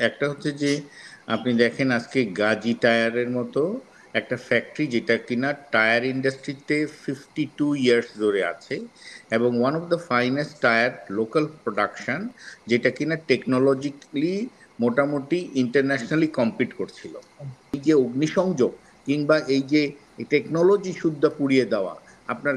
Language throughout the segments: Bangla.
একটা হচ্ছে যে আপনি দেখেন আজকে গাজী টায়ারের মতো একটা ফ্যাক্টরি যেটা কিনা টায়ার ইন্ডাস্ট্রিতে 52 ইয়ার্স ধরে আছে এবং one of the finest tyre local production, যেটা কিনা টেকনোলজিক্যালি মোটামুটি ইন্টারন্যাশনালি কম্পিট করছিল। এই যে অগ্নিসংযোগ কিংবা এই যে টেকনোলজি শুদ্ধ পুড়িয়ে দেওয়া, আপনার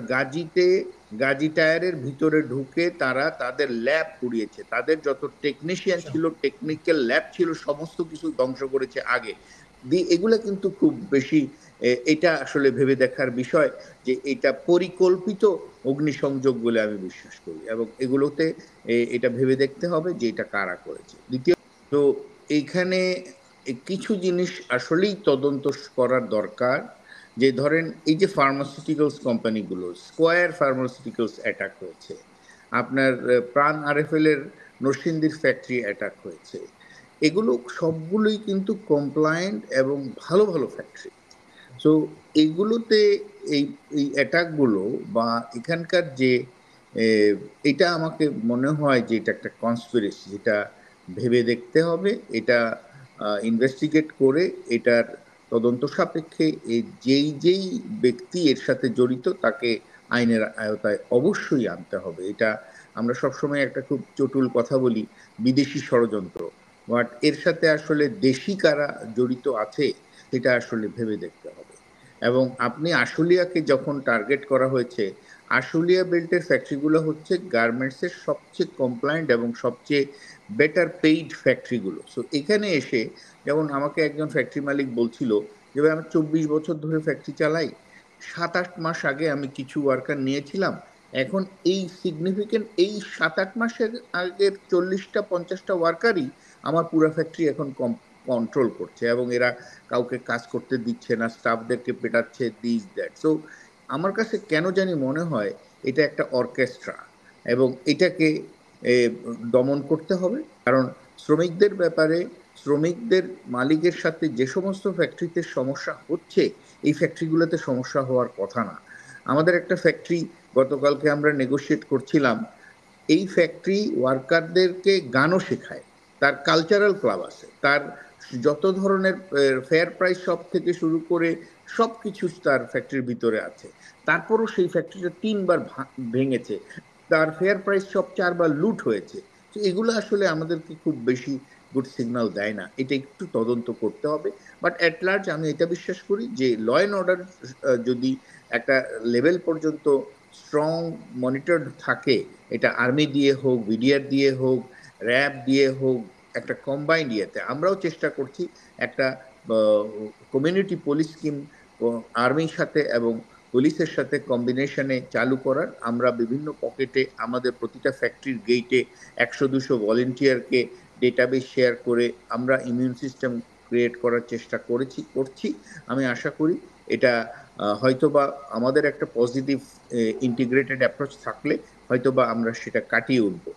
গাজী টায়ারের ভিতরে ঢুকে তারা তাদের ল্যাব পুড়িয়েছে, তাদের যত টেকনিশিয়ান ছিল, টেকনিক্যাল ল্যাব ছিল, সমস্ত কিছু ধ্বংস করেছে আগে দিয়ে। এগুলা কিন্তু খুব বেশি এটা আসলে ভেবে দেখার বিষয় যে এটা পরিকল্পিত অগ্নিসংযোগ বলে আমি বিশ্বাস করি, এবং এগুলোতে এটা ভেবে দেখতে হবে যে এটা কারা করেছে। দ্বিতীয়, তো এইখানে কিছু জিনিস আসলেই তদন্ত করার দরকার। যে ধরেন এই যে ফার্মাসিউটিক্যালস কোম্পানিগুলো, স্কোয়ার ফার্মাসিউটিক্যালস অ্যাটাক হয়েছে, আপনার প্রাণ আরএফএল এর নরসিংদীর ফ্যাক্টরি অ্যাটাক হয়েছে, এগুলো সবগুলোই কিন্তু কমপ্লায়েন্ট এবং ভালো ভালো ফ্যাক্টরি। সো এইগুলোতে এই এই অ্যাটাকগুলো বা এখানকার যে এটা আমাকে মনে হয় যে এটা একটা কনস্পিরেসি, যেটা ভেবে দেখতে হবে। এটা ইনভেস্টিগেট করে এটার তদন্ত সাপেক্ষে যেই যেই ব্যক্তি এর সাথে জড়িত তাকে আইনের আওতায় অবশ্যই আনতে হবে। এটা আমরা সবসময় একটা খুব চটুল কথা বলি, বিদেশি ষড়যন্ত্র, বাট এর সাথে আসলে দেশি কারা জড়িত আছে সেটা আসলে ভেবে দেখতে হবে। এবং আপনি আশুলিয়াকে যখন টার্গেট করা হয়েছে, আশুলিয়া বেল্টের ফ্যাক্টরিগুলো হচ্ছে গার্মেন্টসের সবচেয়ে কমপ্লায়েন্ট এবং সবচেয়ে বেটার পেইড ফ্যাক্টরিগুলো। সো এখানে এসে, যেমন আমাকে একজন ফ্যাক্টরি মালিক বলছিল যে ভাই আমি 24 বছর ধরে ফ্যাক্টরি চালাই, 7-8 মাস আগে আমি কিছু ওয়ার্কার নিয়েছিলাম, এখন এই সিগনিফিকেন্ট এই 7-8 মাসের আগের 40-50টা ওয়ার্কারই আমার পুরো ফ্যাক্টরি এখন কন্ট্রোল করছে, এবং এরা কাউকে কাজ করতে দিচ্ছে না, স্টাফদেরকে পেটাচ্ছে, দিস দ্যাট। সো আমার কাছে কেন জানি মনে হয় এটা একটা অর্কেস্ট্রা, এবং এটাকে এ, দমন করতে হবে। কারণ শ্রমিকদের ব্যাপারে, শ্রমিকদের মালিকের সাথে যে সমস্ত ফ্যাক্টরিতে সমস্যা হচ্ছে, এই ফ্যাক্টরিগুলোতে সমস্যা হওয়ার কথা না। আমাদের একটা ফ্যাক্টরি গতকালকে আমরা নেগোশিয়েট করছিলাম, এই ফ্যাক্টরি ওয়ার্কারদেরকে গানও শেখায়, তার কালচারাল ক্লাব আছে, তার যত ধরনের ফেয়ার প্রাইস শপ থেকে শুরু করে সব কিছু তার ফ্যাক্টরির ভিতরে আছে। তারপরও সেই ফ্যাক্টরিটা 3বার ভেঙেছে, তার ফেয়ার প্রাইস শপ 4বার লুট হয়েছে। তো এগুলো আসলে আমাদেরকে খুব বেশি গুড সিগন্যাল দেয় না, এটা একটু তদন্ত করতে হবে। বাট অ্যাট লার্জ আমি এটা বিশ্বাস করি যে ল অ্যান্ড অর্ডার যদি একটা লেভেল পর্যন্ত স্ট্রং মনিটরড থাকে, এটা আর্মি দিয়ে হোক, বিডিআর দিয়ে হোক, র্যাব দিয়ে হোক, একটা কম্বাইন্ড ইয়েতে আমরাও চেষ্টা করছি একটা কমিউনিটি পুলিশ স্কিম আর্মির সাথে এবং পুলিশের সাথে কম্বিনেশনে চালু করার। আমরা বিভিন্ন পকেটে আমাদের প্রতিটা ফ্যাক্টরির গেইটে 100-200 ভলেন্টিয়ারকে ডেটাবেস শেয়ার করে আমরা ইমিউন সিস্টেম ক্রিয়েট করার চেষ্টা করছি। আমি আশা করি এটা হয়তোবা আমাদের একটা পজিটিভ ইন্টিগ্রেটেড অ্যাপ্রোচ থাকলে হয়তোবা আমরা সেটা কাটিয়ে উঠবো।